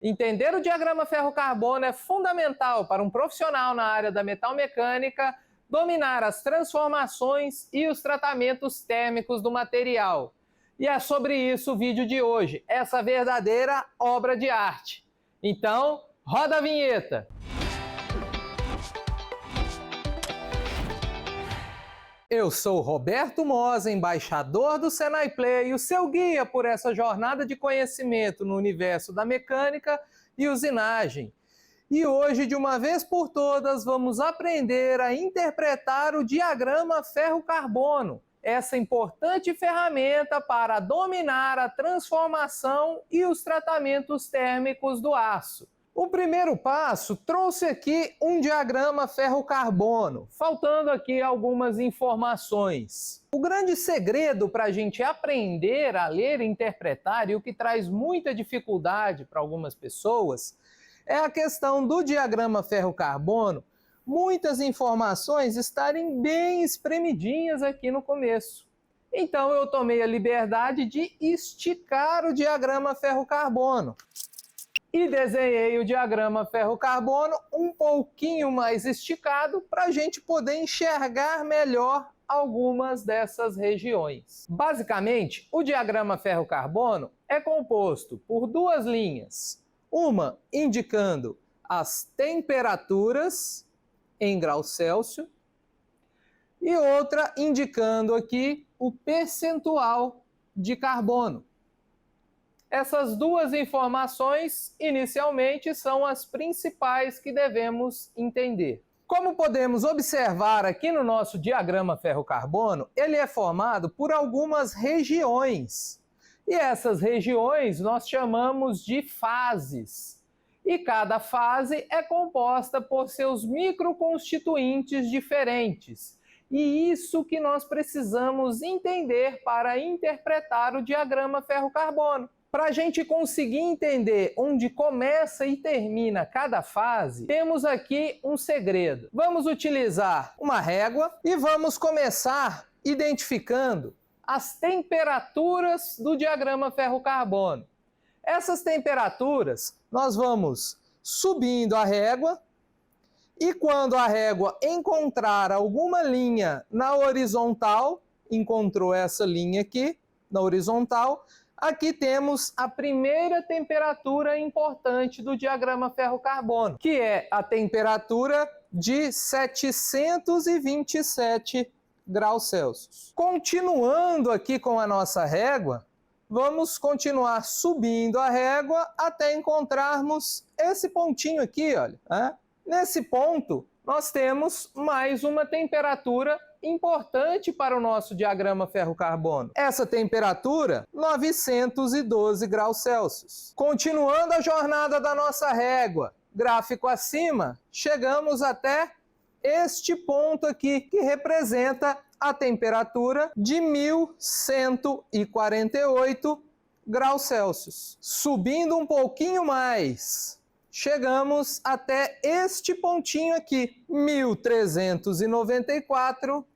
Entender o diagrama ferro-carbono é fundamental para um profissional na área da metalmecânica dominar as transformações e os tratamentos térmicos do material. E é sobre isso o vídeo de hoje, essa verdadeira obra de arte. Então, roda a vinheta! Eu sou Roberto Mosa, embaixador do Senai Play, e o seu guia por essa jornada de conhecimento no universo da mecânica e usinagem. E hoje, de uma vez por todas, vamos aprender a interpretar o diagrama ferro-carbono, essa importante ferramenta para dominar a transformação e os tratamentos térmicos do aço. O primeiro passo trouxe aqui um diagrama ferro-carbono, faltando aqui algumas informações. O grande segredo para a gente aprender a ler e interpretar, e o que traz muita dificuldade para algumas pessoas, é a questão do diagrama ferro-carbono, muitas informações estarem bem espremidinhas aqui no começo. Então eu tomei a liberdade de esticar o diagrama ferro-carbono. E desenhei o diagrama ferro-carbono um pouquinho mais esticado para a gente poder enxergar melhor algumas dessas regiões. Basicamente, o diagrama ferro-carbono é composto por duas linhas, uma indicando as temperaturas em graus Celsius e outra indicando aqui o percentual de carbono. Essas duas informações, inicialmente, são as principais que devemos entender. Como podemos observar aqui no nosso diagrama ferro-carbono, ele é formado por algumas regiões. E essas regiões nós chamamos de fases. E cada fase é composta por seus microconstituintes diferentes. E isso que nós precisamos entender para interpretar o diagrama ferro-carbono. Para a gente conseguir entender onde começa e termina cada fase, temos aqui um segredo. Vamos utilizar uma régua e vamos começar identificando as temperaturas do diagrama ferro-carbono. Essas temperaturas nós vamos subindo a régua e quando a régua encontrar alguma linha na horizontal, encontrou essa linha aqui na horizontal, aqui temos a primeira temperatura importante do diagrama ferro-carbono, que é a temperatura de 727 graus Celsius. Continuando aqui com a nossa régua, vamos continuar subindo a régua até encontrarmos esse pontinho aqui, olha. Nesse ponto, nós temos mais uma temperatura importante para o nosso diagrama ferro-carbono. Essa temperatura, 912 graus Celsius. Continuando a jornada da nossa régua, gráfico acima, chegamos até este ponto aqui, que representa a temperatura de 1148 graus Celsius. Subindo um pouquinho mais, chegamos até este pontinho aqui, 1394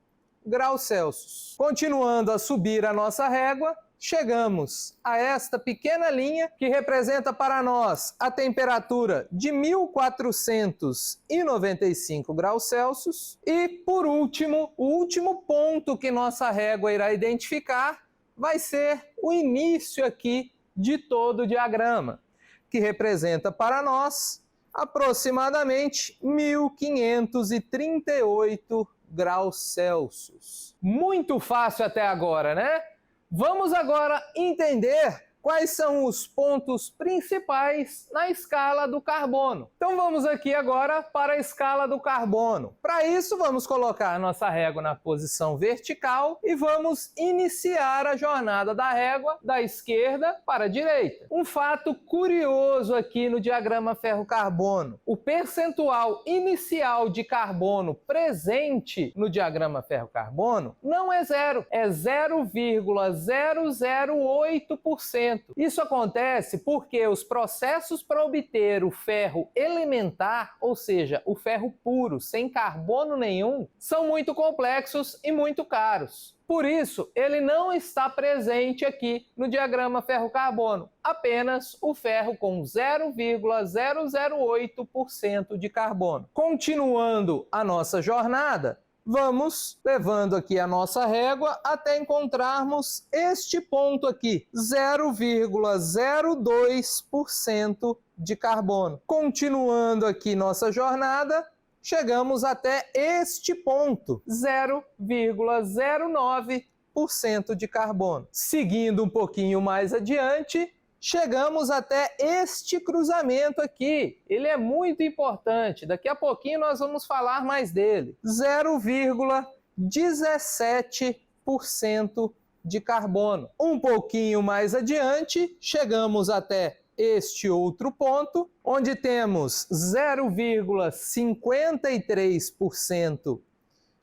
graus Celsius. Continuando a subir a nossa régua, chegamos a esta pequena linha que representa para nós a temperatura de 1495 graus Celsius. E, por último, o último ponto que nossa régua irá identificar vai ser o início aqui de todo o diagrama, que representa para nós aproximadamente 1538 graus Celsius. Muito fácil até agora, né? Vamos agora entender quais são os pontos principais na escala do carbono. Então vamos aqui agora para a escala do carbono. Para isso, vamos colocar a nossa régua na posição vertical e vamos iniciar a jornada da régua da esquerda para a direita. Um fato curioso aqui no diagrama ferro-carbono: o percentual inicial de carbono presente no diagrama ferro-carbono não é zero, é 0,008%. 2%. Isso acontece porque os processos para obter o ferro elementar, ou seja, o ferro puro, sem carbono nenhum, são muito complexos e muito caros. Por isso, ele não está presente aqui no diagrama ferro-carbono, apenas o ferro com 0,008% de carbono. Continuando a nossa jornada, vamos levando aqui a nossa régua até encontrarmos este ponto aqui, 0,02% de carbono. Continuando aqui nossa jornada, chegamos até este ponto, 0,09% de carbono. Seguindo um pouquinho mais adiante, chegamos até este cruzamento aqui. Ele é muito importante, daqui a pouquinho nós vamos falar mais dele. 0,17% de carbono. Um pouquinho mais adiante, chegamos até este outro ponto, onde temos 0,53%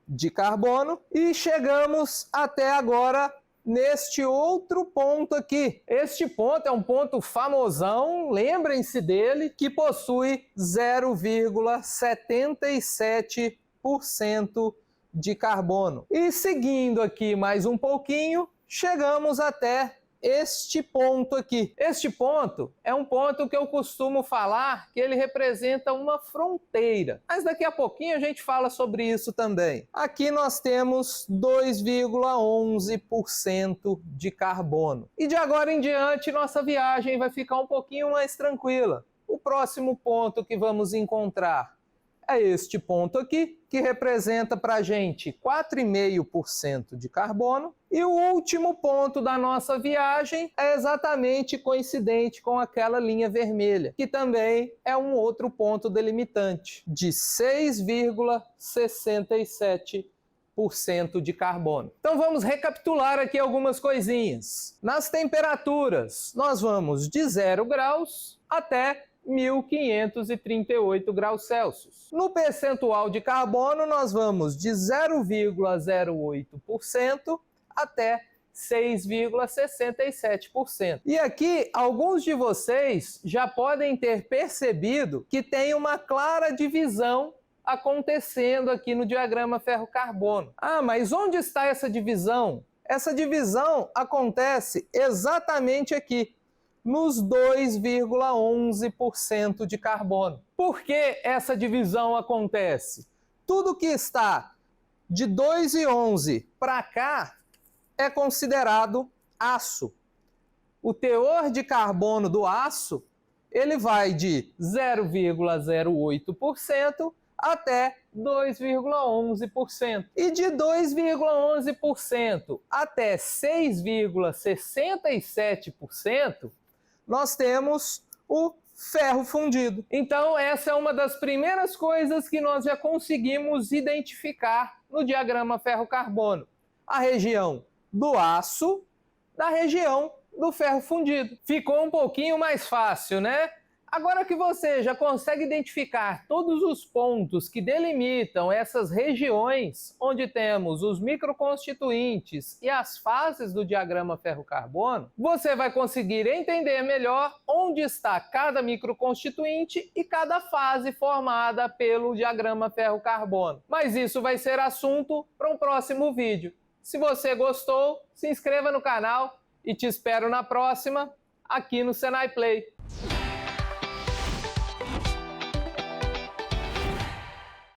de carbono e chegamos até agora neste outro ponto aqui. Este ponto é um ponto famosão, lembrem-se dele, que possui 0,77% de carbono. E seguindo aqui mais um pouquinho, chegamos até este ponto aqui. Este ponto é um ponto que eu costumo falar que ele representa uma fronteira. Mas daqui a pouquinho a gente fala sobre isso também. Aqui nós temos 2,11% de carbono. E de agora em diante nossa viagem vai ficar um pouquinho mais tranquila. O próximo ponto que vamos encontrar é este ponto aqui, que representa para a gente 4,5% de carbono. E o último ponto da nossa viagem é exatamente coincidente com aquela linha vermelha, que também é um outro ponto delimitante, de 6,67% de carbono. Então vamos recapitular aqui algumas coisinhas. Nas temperaturas, nós vamos de 0 graus até 1.538 graus Celsius. No percentual de carbono, nós vamos de 0,08% até 6,67%. E aqui, alguns de vocês já podem ter percebido que tem uma clara divisão acontecendo aqui no diagrama ferro-carbono. Ah, mas onde está essa divisão? Essa divisão acontece exatamente aqui, nos 2,11% de carbono. Por que essa divisão acontece? Tudo que está de 2,11 para cá é considerado aço. O teor de carbono do aço, ele vai de 0,08% até 2,11%. E de 2,11% até 6,67%, nós temos o ferro fundido. Então, essa é uma das primeiras coisas que nós já conseguimos identificar no diagrama ferro-carbono. A região do aço da região do ferro fundido. Ficou um pouquinho mais fácil, né? Agora que você já consegue identificar todos os pontos que delimitam essas regiões onde temos os microconstituintes e as fases do diagrama ferro-carbono, você vai conseguir entender melhor onde está cada microconstituinte e cada fase formada pelo diagrama ferro-carbono. Mas isso vai ser assunto para um próximo vídeo. Se você gostou, se inscreva no canal e te espero na próxima aqui no Senai Play.